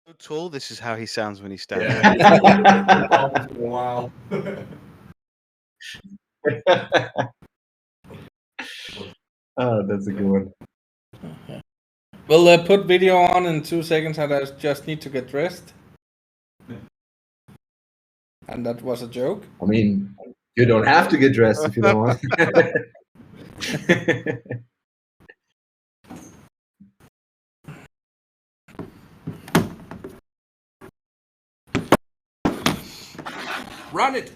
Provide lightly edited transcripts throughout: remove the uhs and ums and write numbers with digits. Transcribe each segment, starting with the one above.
So tall. This is how he sounds when he stands. Yeah. Wow. Oh, that's a good one. We'll put video on in 2 seconds, and I just need to get dressed. And that was a joke. I mean, you don't have to get dressed if you don't want. Run it!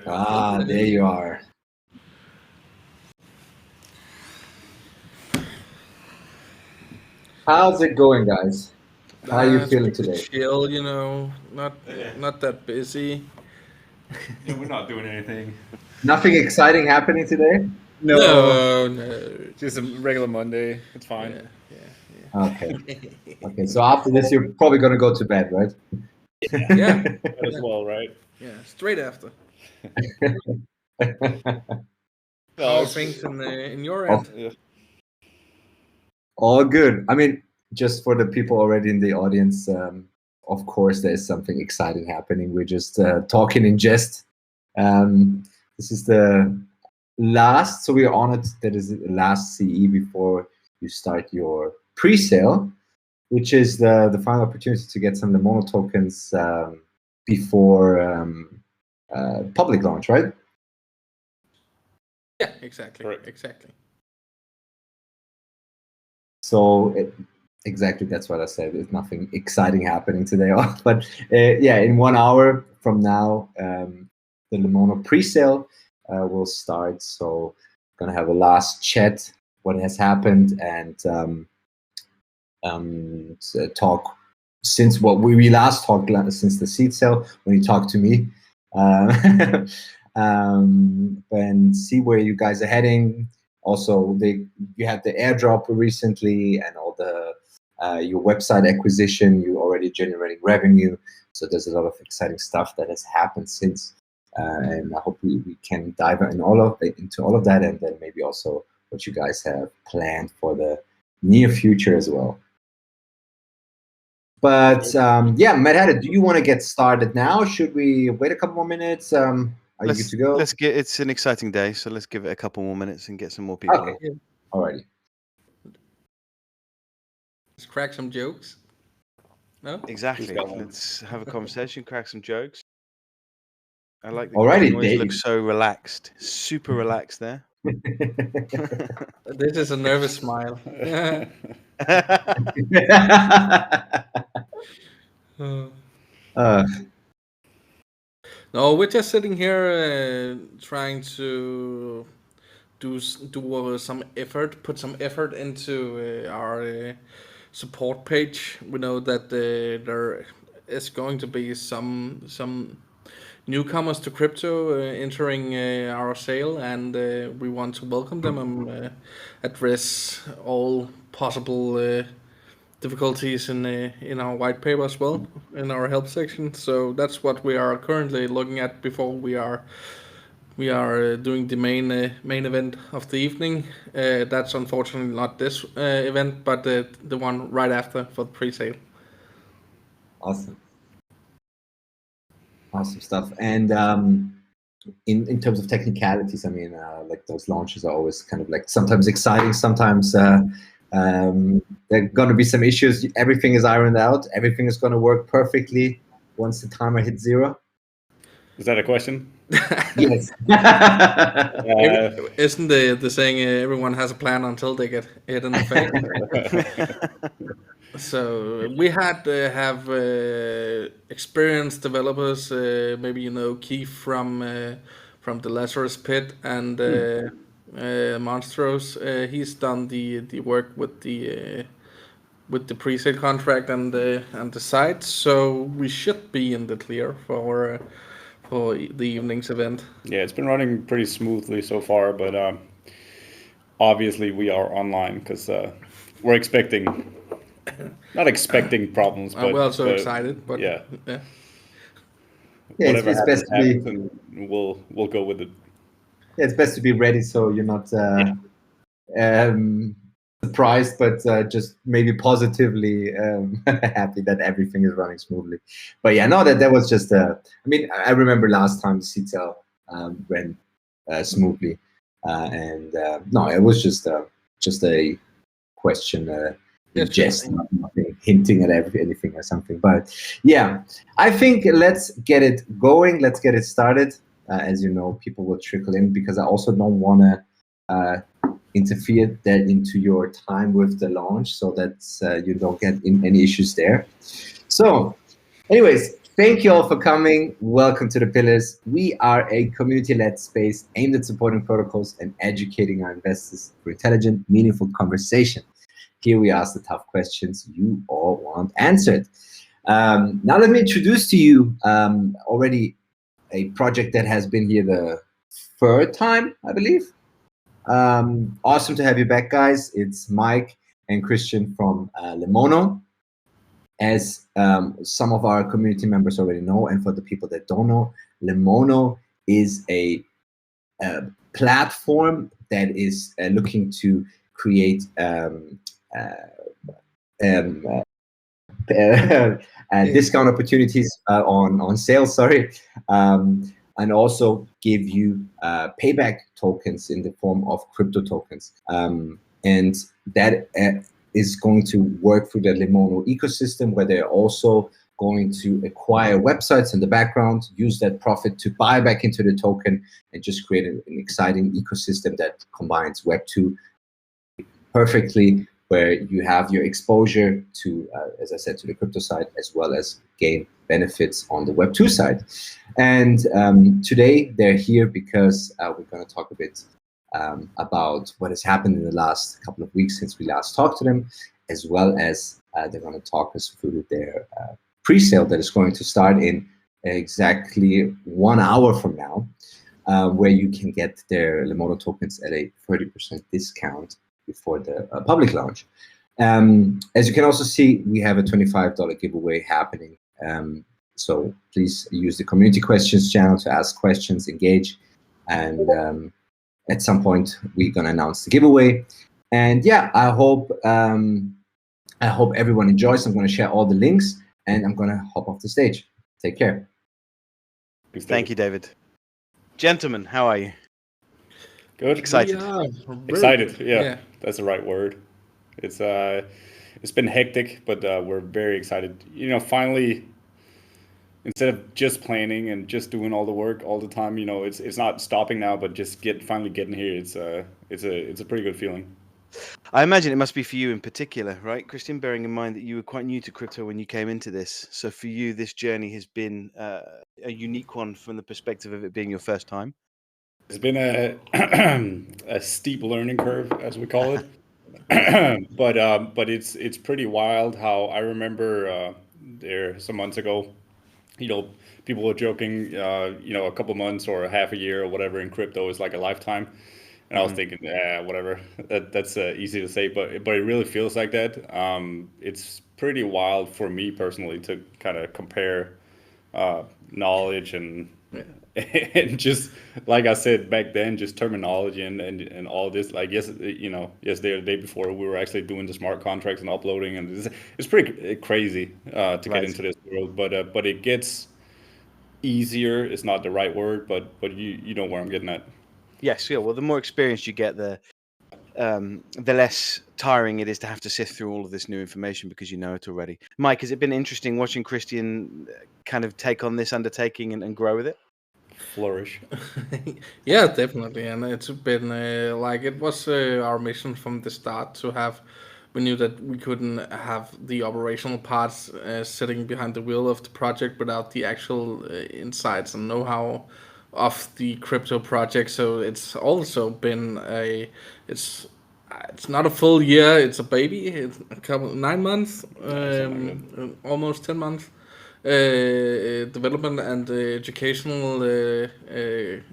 Ah, there you are. How's it going, guys? How are you feeling today? Chill, you know, not that busy. Yeah, we're not doing anything. Nothing exciting happening today? No. Just a regular Monday. It's fine. Yeah. Okay. Okay, so after this, you're probably going to go to bed, right? Yeah. That as well, right? Yeah, straight after. No, How are it's- things in your end? Yeah. All good. I mean, just for the people already in the audience, of course, there's something exciting happening. We're just talking in jest. This is the last, so we are honored that is the last CE before you start your pre-sale, which is the final opportunity to get some Lemono tokens before public launch, right? Yeah, exactly. Correct. Exactly. So exactly, that's what I said. There's nothing exciting happening today, but yeah, in 1 hour from now, the Lemono pre-sale will start. So gonna have a last chat, what has happened, and talk since what we last talked since the seed sale when you talked to me, and see where you guys are heading. Also, you had the airdrop recently and all the your website acquisition. You're already generating revenue, so there's a lot of exciting stuff that has happened since. And I hope we can dive into all of that, and then maybe also what you guys have planned for the near future as well. But yeah, Matt Hatter, do you want to get started now? Should we wait a couple more minutes? Are you good to go? It's an exciting day, so let's give it a couple more minutes and get some more people. Okay. Alrighty. Let's crack some jokes. No? Exactly. Let's have a conversation, crack some jokes. I like the Alrighty, always Dave. look so relaxed, super relaxed there. This is a nervous smile. No, we're just sitting here trying to do some effort, put some effort into our support page. We know that there is going to be some newcomers to crypto entering our sale, and we want to welcome them and address all possible difficulties in our white paper as well, in our help section. So that's what we are currently looking at before we are doing the main event of the evening. That's unfortunately not this event, but the one right after for the pre-sale. Awesome stuff. And in terms of technicalities, I mean, like those launches are always kind of like sometimes exciting, sometimes there are going to be some issues. Everything is ironed out. Everything is going to work perfectly once the timer hits 0. Is that a question? Yes. Isn't the saying everyone has a plan until they get hit in the face? So we had to have experienced developers, maybe Keith from the Lazarus Pit and Monstros. He's done the work with the pre-sale contract and the site, so we should be in the clear for the evening's event. Yeah, it's been running pretty smoothly so far, but obviously we are online because we're not expecting problems, but we're also excited. But yeah. Yeah, Whatever it's best to happens, and we'll go with it. Yeah, it's best to be ready so you're not surprised, but just maybe positively happy that everything is running smoothly. But yeah, no, that was just. I mean, I remember last time the CTEL ran smoothly, and no, it was just a question. Yes, Jest, nothing hinting at anything or something. But yeah, I think let's get it going. Let's get it started. As you know, people will trickle in because I also don't want to interfere that into your time with the launch, so that you don't get in any issues there. So, anyways, thank you all for coming. Welcome to the Pillars. We are a community-led space aimed at supporting protocols and educating our investors for intelligent, meaningful conversation. Here we ask the tough questions you all want answered. Now let me introduce to you already a project that has been here the third time, I believe. Awesome to have you back, guys. It's Mike and Christian from Lemono. As some of our community members already know, and for the people that don't know, Lemono is a platform that is looking to create discount opportunities on sales, sorry, and also give you payback tokens in the form of crypto tokens. And that is going to work through the Lemono ecosystem, where they're also going to acquire websites in the background, use that profit to buy back into the token, and just create an exciting ecosystem that combines Web2 perfectly, where you have your exposure to, as I said, to the crypto side, as well as gain benefits on the Web2 side. And today they're here because we're going to talk a bit about what has happened in the last couple of weeks since we last talked to them, as well as they're going to talk us through their pre-sale that is going to start in exactly 1 hour from now, where you can get their Lemono tokens at a 30% discount before the public launch. As you can also see, we have a $25 giveaway happening. So please use the community questions channel to ask questions, engage, and at some point we're gonna announce the giveaway. And yeah, I hope everyone enjoys. I'm gonna share all the links, and I'm gonna hop off the stage. Take care. Thank you, David. Gentlemen, how are you? Good. Excited. Excited. Yeah, that's the right word. It's been hectic, but we're very excited. You know, finally, instead of just planning and just doing all the work all the time, you know, it's not stopping now, but just finally getting here. It's a pretty good feeling. I imagine it must be for you in particular, right, Christian? Bearing in mind that you were quite new to crypto when you came into this, so for you, this journey has been a unique one from the perspective of it being your first time. It's been a steep learning curve, as we call it, but it's pretty wild. How I remember there some months ago, you know, people were joking, you know, a couple months or a half a year or whatever in crypto is like a lifetime, and I was thinking, whatever, that's easy to say, but it really feels like that. It's pretty wild for me personally to kind of compare knowledge and. And just like I said back then, just terminology and all this. Like yesterday or the day before, we were actually doing the smart contracts and uploading, and it's pretty crazy to get into this world. But it gets easier. It's not the right word, but you know where I'm getting at. Yes, yeah. Well, the more experience you get, the less tiring it is to have to sift through all of this new information because you know it already. Mike, has it been interesting watching Christian kind of take on this undertaking and grow with it? Flourish. Yeah, definitely, and it's been like it was our mission from the start to have. We knew that we couldn't have the operational parts sitting behind the wheel of the project without the actual insights and know-how of the crypto project. So it's also been it's not a full year. It's a baby. It's a couple 9 months, almost 10 months. Development and educational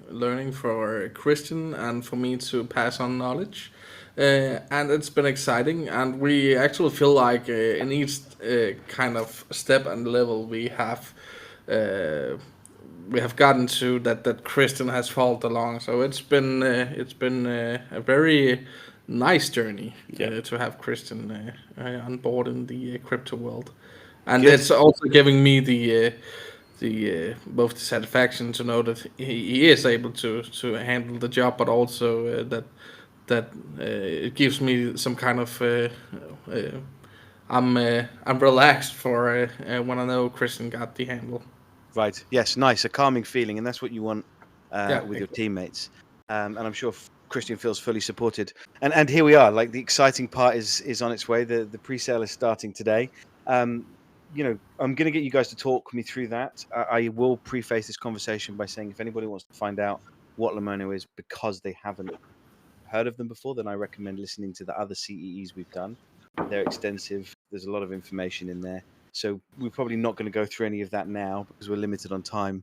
learning for Christian and for me to pass on knowledge. And it's been exciting, and we actually feel like in each kind of step and level we have gotten to that Christian has followed along. So it's been a very nice journey Yeah. to have Christian on board in the crypto world, and Good. it's also giving me the both the satisfaction to know that he is able to handle the job, but also that it gives me some kind of I'm relaxed for when I know Christian got the handle. Right. Yes. Nice. A calming feeling, and that's what you want Yeah, with your teammates. And I'm sure Christian feels fully supported. And here we are. Like the exciting part is on its way. The pre-sale is starting today. Um, I'm going to get you guys to talk me through that. I will preface this conversation by saying if anybody wants to find out what Lemono is because they haven't heard of them before, then I recommend listening to the other CEEs we've done. They're extensive. There's a lot of information in there. So we're probably not going to go through any of that now because we're limited on time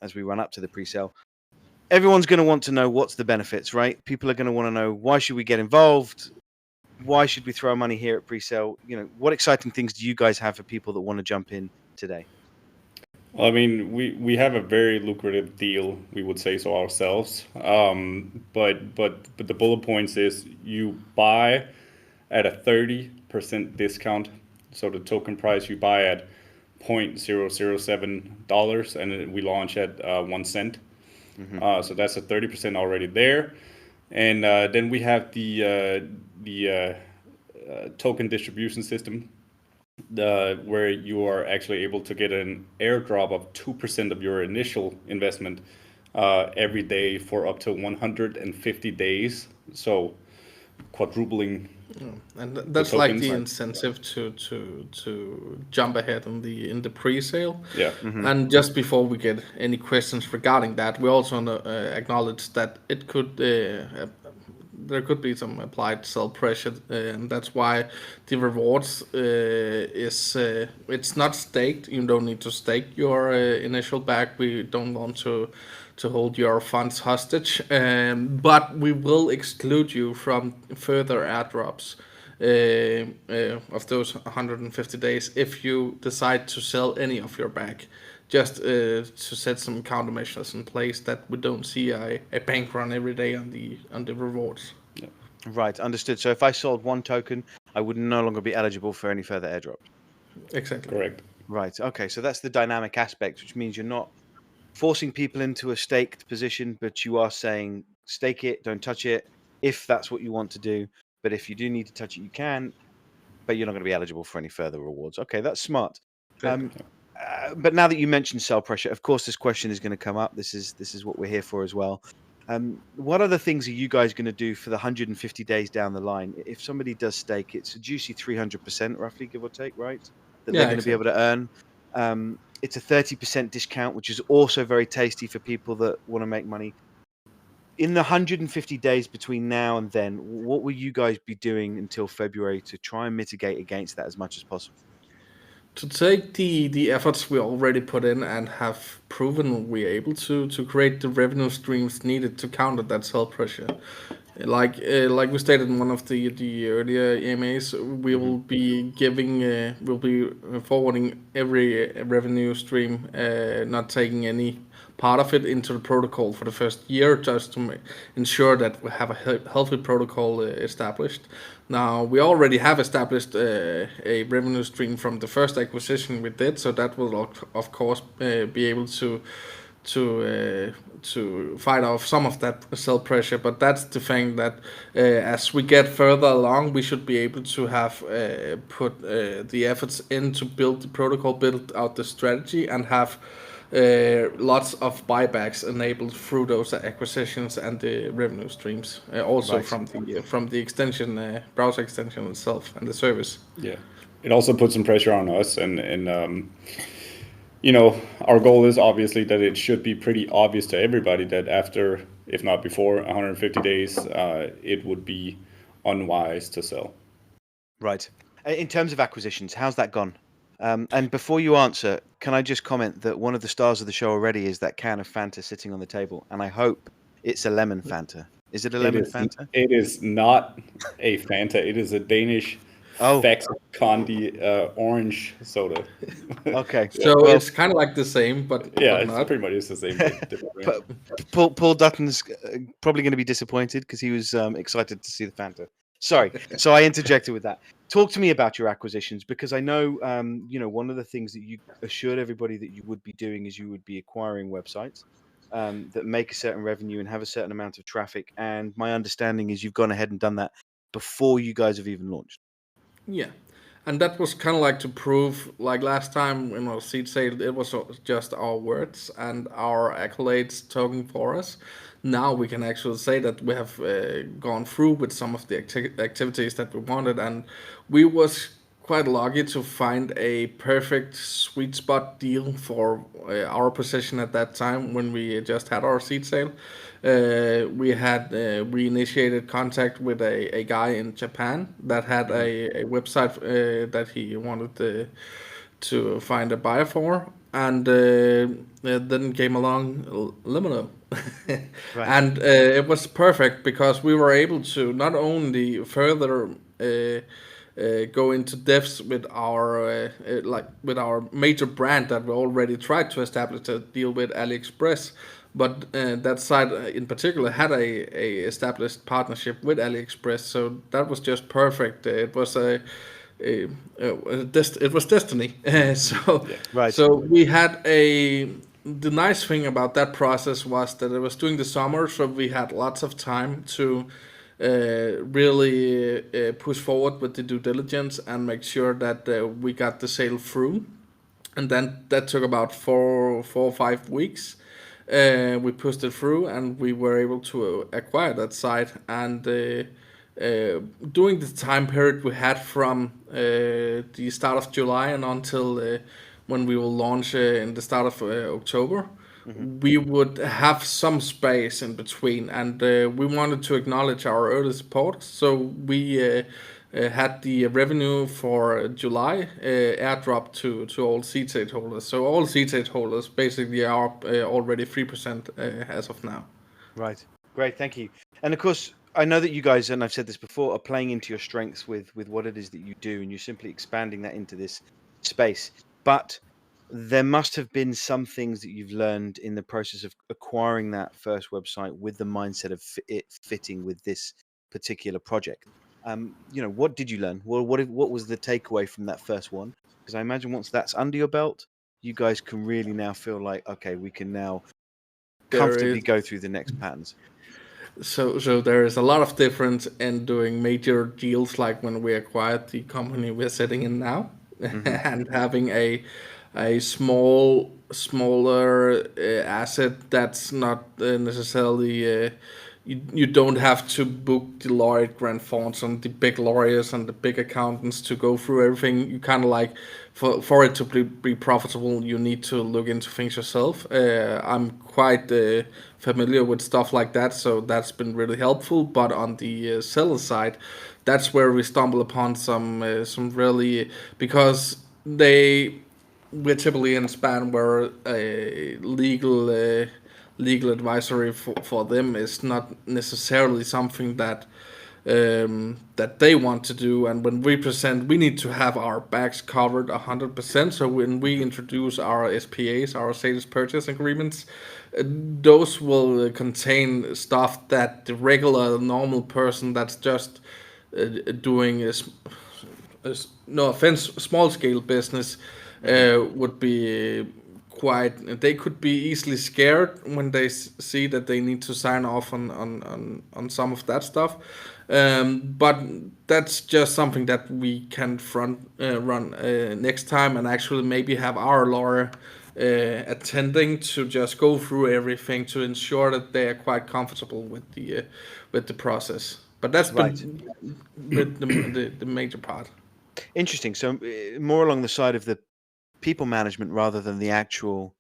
as we run up to the pre-sale. Everyone's going to want to know what's the benefits, right? People are going to want to know why should we get involved? Why should we throw money here at pre-sale? What exciting things do you guys have for people that want to jump in today? I mean, we have a very lucrative deal, we would say so ourselves. But the bullet points is you buy at a 30% discount. So the token price you buy at $0.007, and we launch at 1 cent. So that's a 30% already there. And then we have the token distribution system, where you are actually able to get an airdrop of 2% of your initial investment every day for up to 150 days. So quadrupling. and that's like tokens. the incentive to jump ahead in the pre-sale. Yeah. And just before we get any questions regarding that, we also acknowledge that it could there could be some applied sell pressure, and that's why the rewards is it's not staked. You don't need to stake your initial back. We don't want to hold your funds hostage, but we will exclude you from further airdrops of those 150 days if you decide to sell any of your back. Just to set some countermeasures in place that we don't see a bank run every day on the rewards. Right, understood. So if I sold one token, I would no longer be eligible for any further airdrops. Exactly. Correct. Right. Okay. So that's the dynamic aspect, which means you're not forcing people into a staked position, but you are saying stake it, don't touch it, if that's what you want to do. But if you do need to touch it, you can, but you're not going to be eligible for any further rewards. Okay, that's smart. But now that you mentioned sell pressure, of course, this question is going to come up. This is what we're here for as well. What other things are you guys going to do for the 150 days down the line? If somebody does stake, it's a juicy 300%, roughly, give or take, right? That they're going to be able to earn. It's a 30% discount, which is also very tasty for people that want to make money. In the 150 days between now and then, what will you guys be doing until February to try and mitigate against that as much as possible? To take the efforts we already put in and have proven we're able to create the revenue streams needed to counter that sell pressure. Like we stated in one of the earlier EMAs, we will be we'll be forwarding every revenue stream, not taking any part of it into the protocol for the first year, just to ensure that we have a healthy protocol established. Now we already have established a revenue stream from the first acquisition we did, so that will of course be able to fight off some of that sell pressure. But that's the thing that as we get further along, we should be able to have put the efforts in to build the protocol, build out the strategy, and have lots of buybacks enabled through those acquisitions and the revenue streams, also Right. from the extension, browser extension itself and the service. Yeah. It also puts some pressure on us, and you know, our goal is obviously that it should be pretty obvious to everybody that after, if not before, 150 days, it would be unwise to sell. Right. In terms of acquisitions, how's that gone? And before you answer, can I just comment that one of the stars of the show already is that can of Fanta sitting on the table, and I hope it's a lemon Fanta. Is it a lemon Fanta? It is not a Fanta. It is a Danish Oh, Facts Candy orange soda. okay. So Well, it's kind of like the same, but Yeah, it's not. pretty much the same, but different brand. Paul Dutton's probably going to be disappointed because he was excited to see the Fanta. Sorry, so I interjected with that. Talk to me about your acquisitions, because I know one of the things that you assured everybody that you would be doing is you would be acquiring websites that make a certain revenue and have a certain amount of traffic. And my understanding is you've gone ahead and done that before you guys have even launched. Yeah. And that was kind of like to prove, like last time in our seed sale, it was just our words and our accolades talking for us. Now we can actually say that we have gone through with some of the activities that we wanted, and we was quite lucky to find a perfect sweet spot deal for our position at that time when we just had our seed sale. We initiated contact with a guy in Japan that had a website that he wanted to find a buyer for, and then came along Lemono. Right. And it was perfect because we were able to not only further go into depths with our major brand that we already tried to establish a deal with AliExpress, but that site in particular had a established partnership with AliExpress, so that was just perfect. It was it was destiny. So Right. so we had the nice thing about that process was that it was during the summer, so we had lots of time to really push forward with the due diligence and make sure that we got the sale through. And then that took about 4 or 5 weeks. We pushed it through, and we were able to acquire that site. And during the time period we had from the start of July and until when we will launch in the start of October, we would have some space in between, and we wanted to acknowledge our early support. So we had the revenue for July airdrop to all seed state holders. So all seed state holders basically are already 3% as of now. Right. Great. Thank you. And of course, I know that you guys, and I've said this before, are playing into your strengths with what it is that you do, and you're simply expanding that into this space. But there must have been some things that you've learned in the process of acquiring that first website with the mindset of it fitting with this particular project. What did you learn? Well, what was the takeaway from that first one? Because I imagine once that's under your belt, you guys can really now feel like, okay, we can now There comfortably is go through the next patterns. so there is a lot of difference in doing major deals like when we acquired the company we're sitting in now, and having a smaller asset that's not necessarily you don't have to book Deloitte, Grant Thornton, the big lawyers and the big accountants to go through everything. You kind of like for it to be profitable, you need to look into things yourself. I'm quite familiar with stuff like that, so that's been really helpful. But on the seller side, that's where we stumble upon some really because we're typically in a span where a legal advisory for them is not necessarily something that they want to do. And when we present, we need to have our backs covered 100%. So when we introduce our SPAs, our sales purchase agreements, those will contain stuff that the regular normal person that's just doing no offense, small scale business would be quite. They could be easily scared when they see that they need to sign off on some of that stuff. But that's just something that we can run next time, and actually maybe have our lawyer attending to just go through everything to ensure that they are quite comfortable with the process. But that's Right. been the major part. Interesting. So more along the side of the people management rather than the actual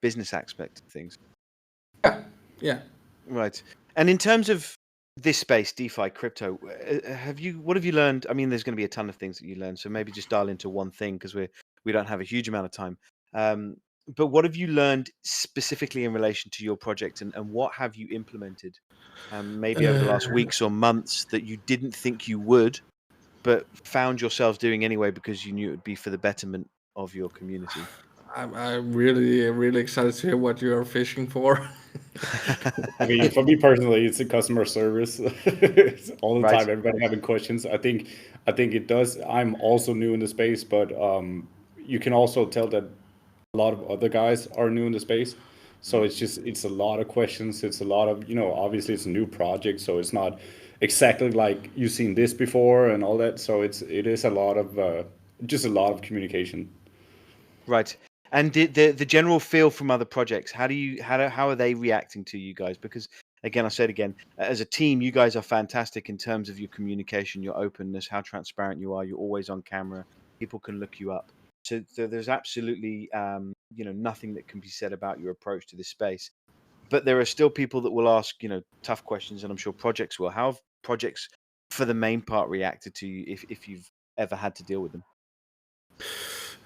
business aspect of things. Yeah. Right. And in terms of this space, DeFi, crypto, what have you learned? I mean, there's going to be a ton of things that you learn, so maybe just dial into one thing because we don't have a huge amount of time. But what have you learned specifically in relation to your project, and what have you implemented maybe over the last weeks or months that you didn't think you would, but found yourselves doing anyway because you knew it would be for the betterment of your community? I'm really excited to hear what you are fishing for. I mean, for me personally, it's a customer service. It's all the Right. time, everybody having questions. I think it does. I'm also new in the space, but you can also tell that a lot of other guys are new in the space. So it's a lot of questions. It's a lot of, obviously it's a new project, so it's not exactly like you've seen this before and all that. So it is a lot of just a lot of communication. Right. And the general feel from other projects, how are they reacting to you guys? Because again, I said again, as a team, you guys are fantastic in terms of your communication, your openness, how transparent you are. You're always on camera. People can look you up. So there's absolutely nothing that can be said about your approach to this space. But there are still people that will ask tough questions, and I'm sure projects will. How have projects, for the main part, reacted to you if you've ever had to deal with them?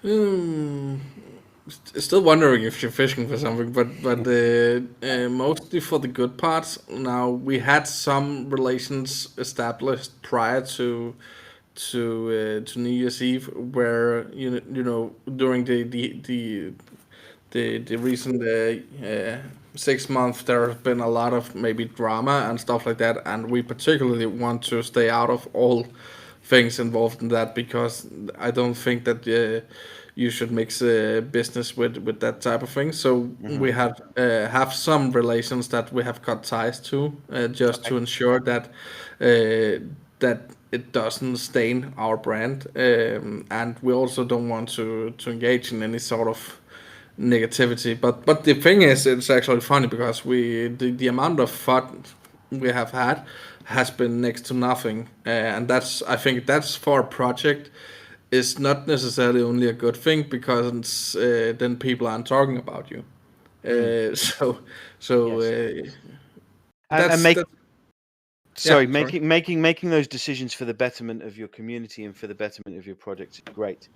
Hmm. Still wondering if you're fishing for something, but mostly for the good parts. Now we had some relations established prior to New Year's Eve, where during the recent 6 months there have been a lot of maybe drama and stuff like that, and we particularly want to stay out of all things involved in that because I don't think that you should mix business with that type of thing. So we have some relations that we have cut ties to just Okay. to ensure that that it doesn't stain our brand, and we also don't want to engage in any sort of negativity. But the thing is, it's actually funny because the amount of fun we have had has been next to nothing, and I think that's for a project is not necessarily only a good thing because then people aren't talking about you. So Yes. And that's make that. Yeah, sorry, sorry. making those decisions for the betterment of your community and for the betterment of your project is great.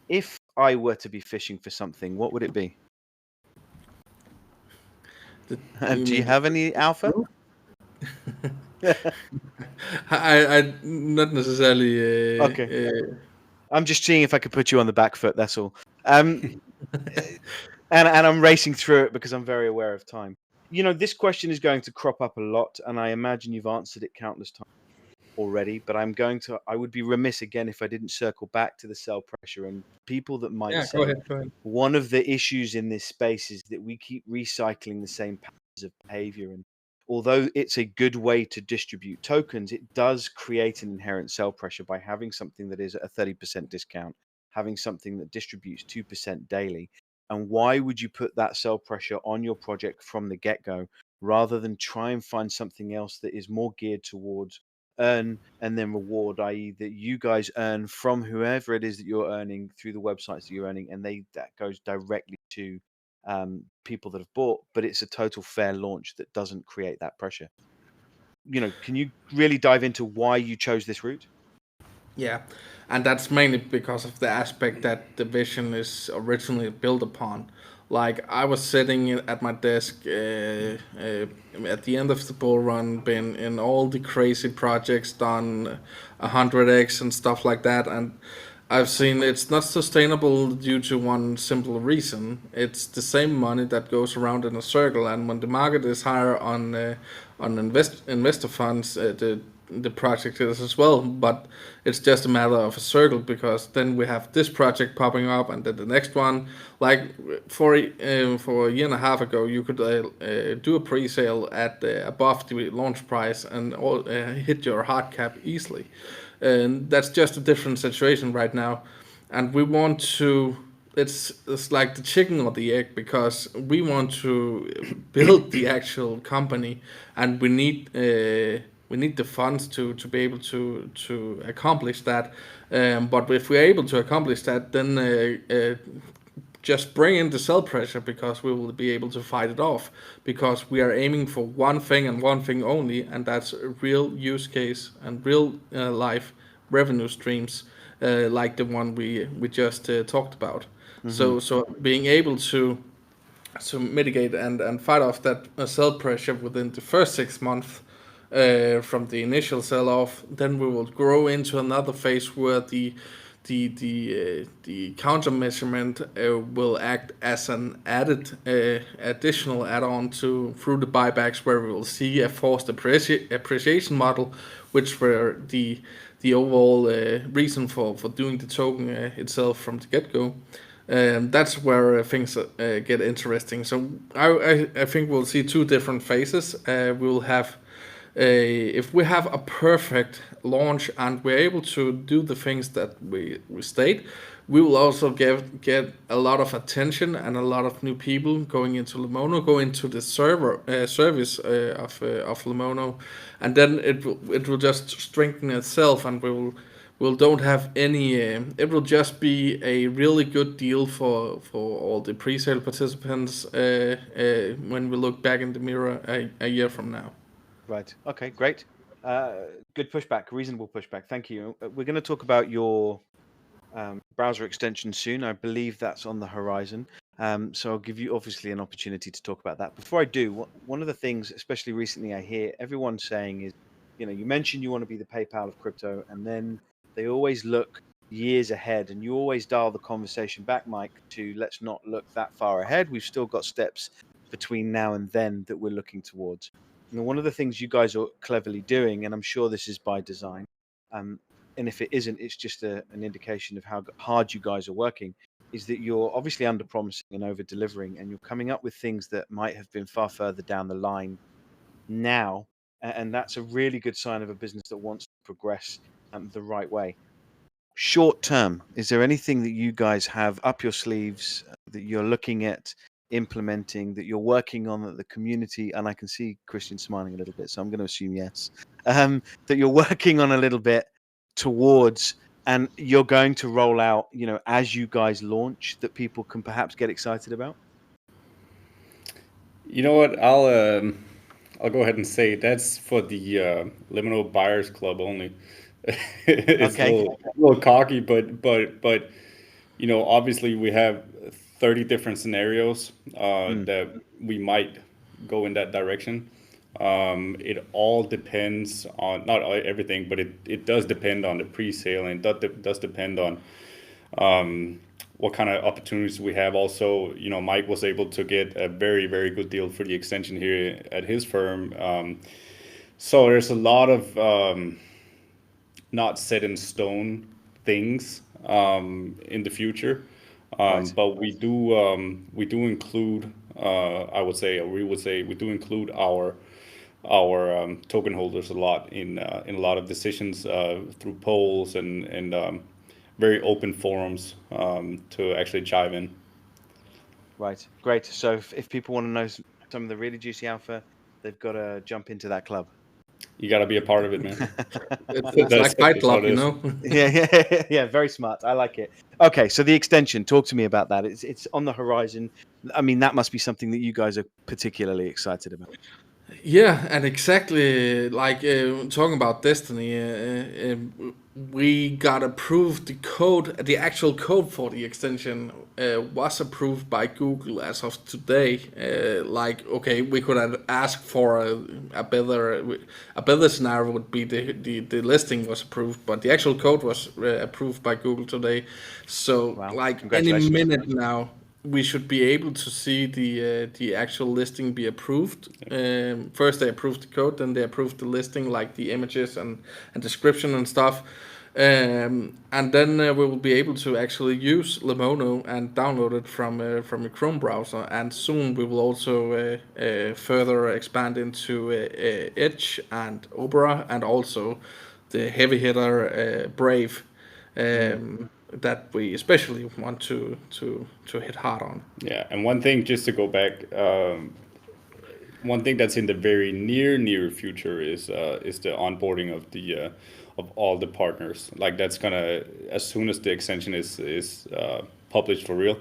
If I were to be fishing for something, what would it be? You Do you mean have any alpha? I not necessarily. Okay. I'm just seeing if I could put you on the back foot. That's all. And I'm racing through it because I'm very aware of time. This question is going to crop up a lot, and I imagine you've answered it countless times already. But I would be remiss again if I didn't circle back to the sell pressure and people that might Yeah, go say ahead. Go ahead. one of the issues in this space is that we keep recycling the same patterns of behavior. And although it's a good way to distribute tokens, it does create an inherent sell pressure by having something that is at a 30% discount, having something that distributes 2% daily. And why would you put that sell pressure on your project from the get-go rather than try and find something else that is more geared towards earn and then reward, i.e., that you guys earn from whoever it is that you're earning through the websites that you're earning, and that goes directly to people that have bought, but it's a total fair launch that doesn't create that pressure. Can you really dive into why you chose this route? Yeah, and that's mainly because of the aspect that the vision is originally built upon. Like I was sitting at my desk at the end of the bull run, been in all the crazy projects, done 100x and stuff like that, and I've seen it's not sustainable due to one simple reason. It's the same money that goes around in a circle, and when the market is higher on investor funds, the project is as well. But it's just a matter of a circle because then we have this project popping up, and then the next one. Like for a year and a half ago, you could do a pre-sale at above the launch price and hit your hard cap easily. And that's just a different situation right now, and we want to. It's like the chicken or the egg because we want to build the actual company, and we need the funds to be able to accomplish that. But if we're able to accomplish that, then just bring in the sell pressure because we will be able to fight it off because we are aiming for one thing and one thing only, and that's a real use case and real life revenue streams like the one we just talked about. So being able to mitigate and fight off that sell pressure within the first 6 months from the initial sell-off. Then we will grow into another phase where the counter measurement will act as an additional add-on to through the buybacks, where we will see a forced appreciation model, which were the overall reason for doing the token itself from the get-go. That's where things get interesting. So I think we'll see two different phases. We will have if we have a perfect launch and we're able to do the things that we state, we will also get a lot of attention and a lot of new people going into Lemono, go into the service of Lemono, and then it will just strengthen itself, and we'll don't have any. It will just be a really good deal for all the pre-sale participants when we look back in the mirror a year from now. Right. Okay, great. Good pushback, reasonable pushback. Thank you. We're going to talk about your browser extension soon. I believe that's on the horizon. So I'll give you obviously an opportunity to talk about that. Before I do, one of the things, especially recently, I hear everyone saying is, you mentioned you want to be the PayPal of crypto, and then they always look years ahead, and you always dial the conversation back, Mike, to let's not look that far ahead. We've still got steps between now and then that we're looking towards. One of the things you guys are cleverly doing, and I'm sure this is by design, and if it isn't, it's just an indication of how hard you guys are working, is that you're obviously under promising and over delivering, and you're coming up with things that might have been far further down the line now. And that's a really good sign of a business that wants to progress the right way. Short term, is there anything that you guys have up your sleeves that you're looking at implementing, that you're working on, that the community, and I can see Christian smiling a little bit, so I'm going to assume yes, that you're working on a little bit towards, and you're going to roll out, as you guys launch, that people can perhaps get excited about? You know what? I'll go ahead and say that's for the Lemono Buyers Club only. It's Okay. a little cocky, but obviously we have 30 different scenarios that we might go in that direction. It all depends on, not everything, but it does depend on the pre-sale, and it does depend on what kind of opportunities we have. Also, Mike was able to get a very, very good deal for the extension here at his firm. So there's a lot of not set in stone things in the future. Right. But we do include, we do include our token holders a lot in a lot of decisions through polls and very open forums to actually chime in. Right. Great. So if people want to know some of the really juicy alpha, they've got to jump into that club. You got to be a part of it, man. It's like Fight Club, Yeah, very smart. I like it. Okay, so the extension, talk to me about that. It's on the horizon. I mean, that must be something that you guys are particularly excited about. Yeah, and exactly like talking about Destiny, we got approved the actual code for the extension was approved by Google as of today. Okay, we could ask for a better scenario would be the listing was approved, but the actual code was approved by Google today. So Wow. any minute now, we should be able to see the actual listing be approved. First they approved the code, then they approved the listing, like the images and description and stuff. And then we will be able to actually use Lemono and download it from a Chrome browser. And soon we will also further expand into Edge and Opera, and also the heavy hitter Brave. That we especially want to hit hard on. Yeah, and one thing, just to go back, one thing that's in the very near future is the onboarding of all the partners. Like that's gonna, as soon as the extension is published for real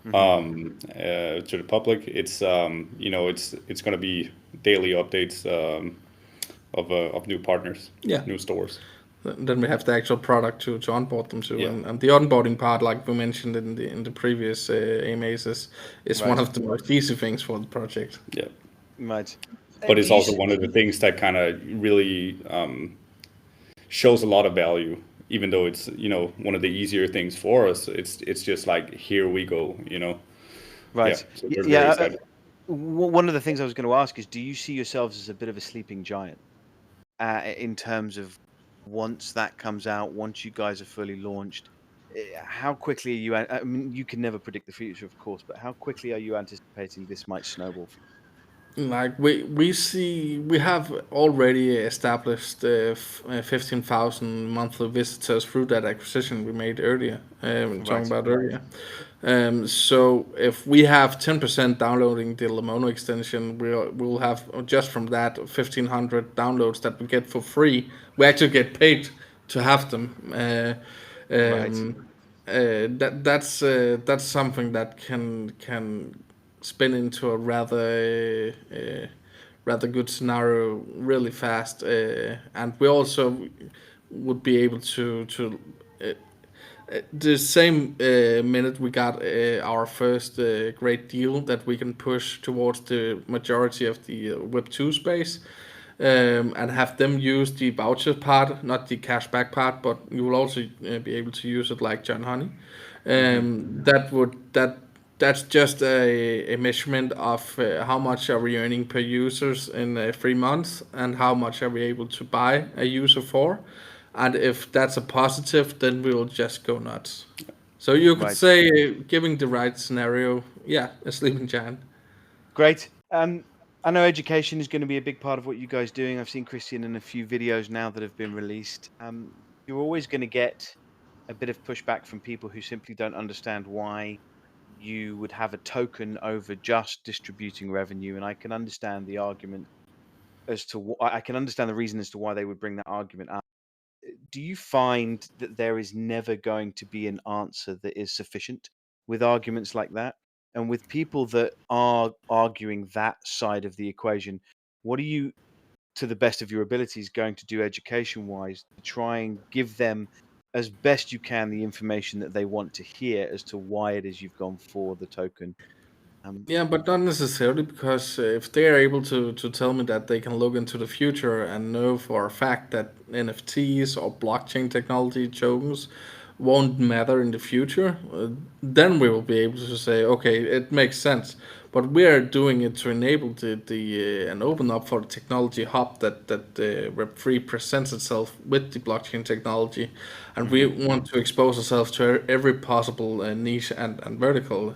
to the public, it's it's gonna be daily updates of new partners, new stores. Then we have the actual product to onboard them to, and the onboarding part, like we mentioned in the previous AMAs, is one of the most easy things for the project. Yeah, right. but it's Do you also one of the things that kind of really shows a lot of value, even though it's one of the easier things for us. It's just like, here we go. right? So we're very Yeah. excited. One of the things I was going to ask is, do you see yourselves as a bit of a sleeping giant in terms of once that comes out, once you guys are fully launched? How quickly are you? I mean, you can never predict the future, of course, but how quickly are you anticipating this might snowball for you? Like we have already established 15,000 monthly visitors through that acquisition we made earlier, talking Right. about earlier. So if we have 10% downloading the Lemono extension, we'll have just from that 1,500 downloads that we get for free. We actually get paid to have them. Right. That's something that can spin into a rather good scenario really fast, and we also would be able to the same minute we got our first great deal that we can push towards the majority of the Web2 space, and have them use the voucher part, not the cashback part, but you will also be able to use it like John Honey. That's just a measurement of how much are we earning per users in 3 months, and how much are we able to buy a user for. And if that's a positive, then we'll just go nuts. So you could Right. say, giving the right scenario, yeah, a sleeping giant. Great. I know education is going to be a big part of what you guys are doing. I've seen Christian in a few videos now that have been released. You're always going to get a bit of pushback from people who simply don't understand why you would have a token over just distributing revenue. And I can understand the argument as to I can understand the reason as to why they would bring that argument up. Do you find that there is never going to be an answer that is sufficient with arguments like that? And with people that are arguing that side of the equation, what are you, to the best of your abilities, going to do education wise to try and give them as best you can the information that they want to hear as to why it is you've gone for the token? Yeah, but not necessarily, because if they are able to tell me that they can look into the future and know for a fact that NFTs or blockchain technology tokens won't matter in the future, then we will be able to say, okay, it makes sense. But we are doing it to enable the and open up for the technology hub that Web3 presents itself with the blockchain technology, and we want to expose ourselves to every possible niche and vertical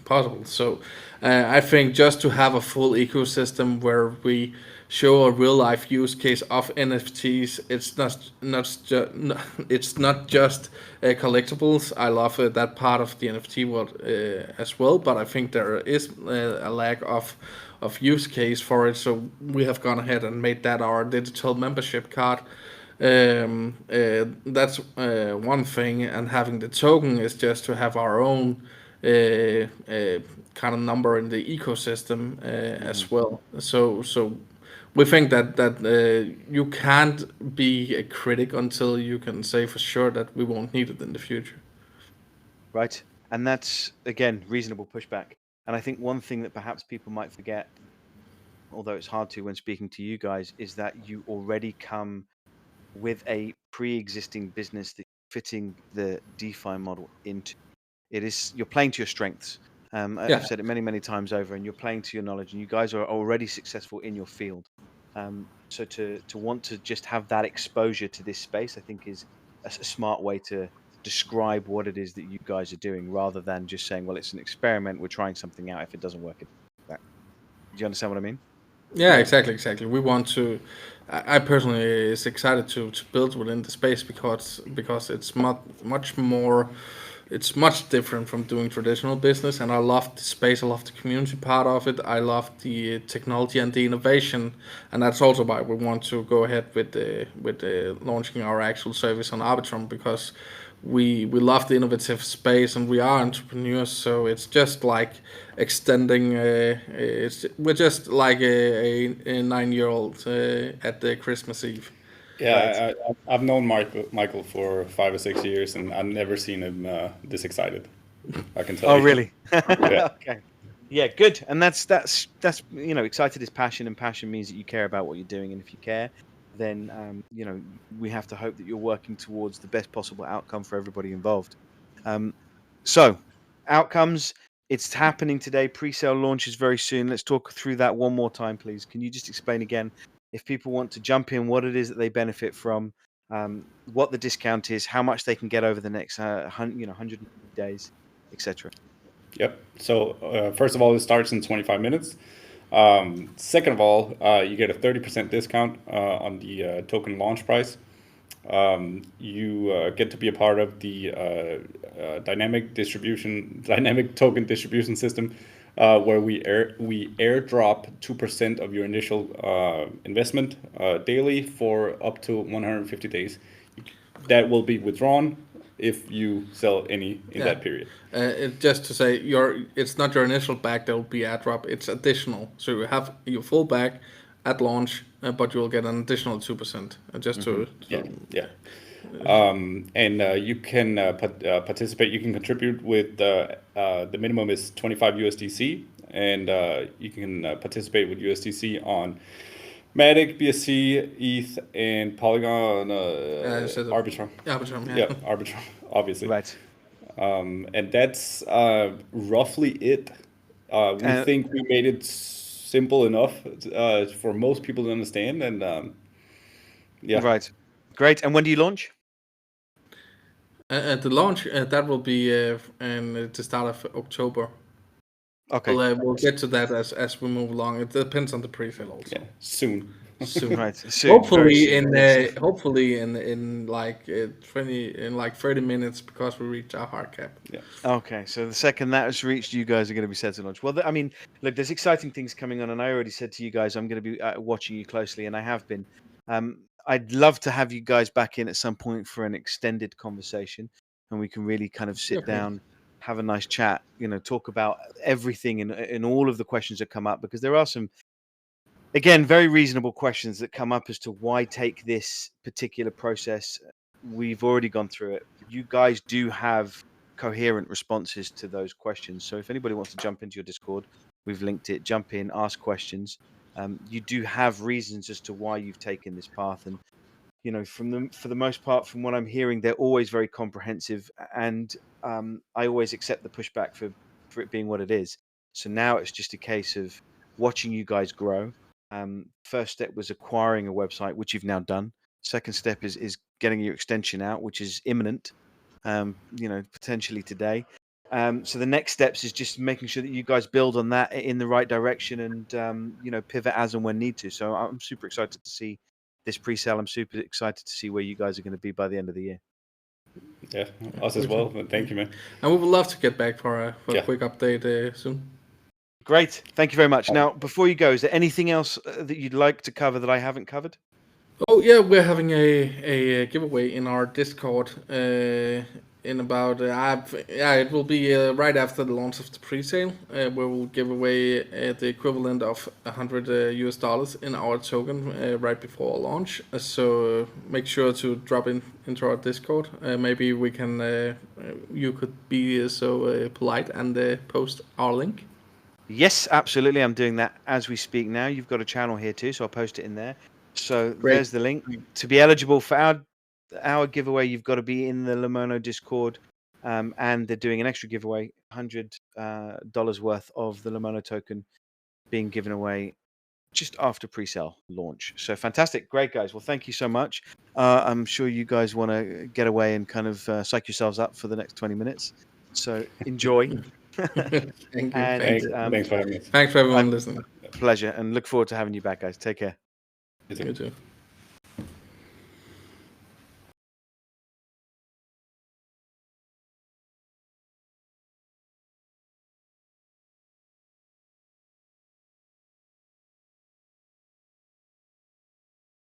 possible. So I think just to have a full ecosystem where we show a real life use case of NFTs, it's not just collectibles. I love that part of the NFT world as well, but I think there is a lack of use case for it. So we have gone ahead and made that our digital membership card. That's one thing, and having the token is just to have our own kind of number in the ecosystem as well. So we think that you can't be a critic until you can say for sure that we won't need it in the future. Right. And that's, again, reasonable pushback. And I think one thing that perhaps people might forget, although it's hard to when speaking to you guys, is that you already come with a pre-existing business that fitting the DeFi model into. It is, you're playing to your strengths. Yeah, I've said it many, many times over, and you're playing to your knowledge, and you guys are already successful in your field. So to want to just have that exposure to this space, I think is a smart way to describe what it is that you guys are doing, rather than just saying, well, it's an experiment, we're trying something out. If it doesn't work, that. Do you understand what I mean? yeah, exactly. We want to. I personally is excited to build within the space because it's much more. It's much different from doing traditional business, and I love the space. I love the community part of it. I love the technology and the innovation, and that's also why we want to go ahead with launching our actual service on Arbitrum, because we love the innovative space and we are entrepreneurs. So it's just like extending. We're just like a 9-year-old at the Christmas Eve. Right. Yeah, I've known Michael for 5 or 6 years, and I've never seen him this excited. I can tell Oh, you. really? Yeah. Okay. Yeah, good. And that's excited is passion, and passion means that you care about what you're doing. And if you care, then we have to hope that you're working towards the best possible outcome for everybody involved. So outcomes, it's happening today. Pre-sale launches very soon. Let's talk through that one more time, please. Can you just explain again, if people want to jump in, what it is that they benefit from, what the discount is, how much they can get over the next 100 days, etc. Yep. So first of all, it starts in 25 minutes. Second of all, you get a 30% discount on the token launch price. You get to be a part of the dynamic token distribution system, where we airdrop 2% of your initial investment daily for up to 150 days. That will be withdrawn if you sell any in that period. Just to say, it's not your initial back that will be airdrop, it's additional. So you have your full back at launch, but you'll get an additional 2%. And you can participate. You can contribute with the minimum is 25 USDC, and you can participate with USDC on Matic, BSC, ETH, and Polygon, Arbitrum. Arbitrum, obviously. Right. And that's roughly it. We think we made it simple enough for most people to understand, and Right. Great. And when do you launch? At the launch, that will be at the start of October. Okay. We'll get to that as we move along. It depends on the pre-sale also. Yeah, soon. Right. Soon. Hopefully in like 30 minutes, because we reach our hard cap. Yeah. Okay. So the second that is reached, you guys are going to be set to launch. Well, I mean, look, there's exciting things coming on, and I already said to you guys, I'm going to be watching you closely, and I have been. I'd love to have you guys back in at some point for an extended conversation, and we can really kind of sit down, have a nice chat, talk about everything and all of the questions that come up, because there are some, again, very reasonable questions that come up as to why take this particular process. We've already gone through it. You guys do have coherent responses to those questions. So if anybody wants to jump into your Discord, we've linked it, jump in, ask questions. You do have reasons as to why you've taken this path. And, for the most part, from what I'm hearing, they're always very comprehensive. And I always accept the pushback for it being what it is. So now it's just a case of watching you guys grow. First step was acquiring a website, which you've now done. Second step is getting your extension out, which is imminent, potentially today. So the next steps is just making sure that you guys build on that in the right direction and, pivot as and when need to. So I'm super excited to see this pre-sale. I'm super excited to see where you guys are going to be by the end of the year. Yeah, us as well. Thank you, man. And we would love to get back for a quick update soon. Great. Thank you very much. Now, before you go, is there anything else that you'd like to cover that I haven't covered? Oh yeah, we're having a giveaway in our Discord in about it will be right after the launch of the pre-sale, where we'll give away the equivalent of $100 in our token right before our launch. So make sure to drop into our Discord. Maybe we can you could be so polite and post our link. Yes, absolutely. I'm doing that as we speak now. You've got a channel here too, so I'll post it in there. So there's the link. To be eligible for our giveaway, you've got to be in the Lemono Discord, and they're doing an extra giveaway, $100 worth of the Lemono token being given away just after pre-sale launch. So fantastic. Great, guys. Well, thank you so much. I'm sure you guys want to get away and kind of psych yourselves up for the next 20 minutes. So enjoy. Thank you. And, thanks for having us. Thanks for everyone listening. Pleasure, and look forward to having you back, guys. Take care. You too.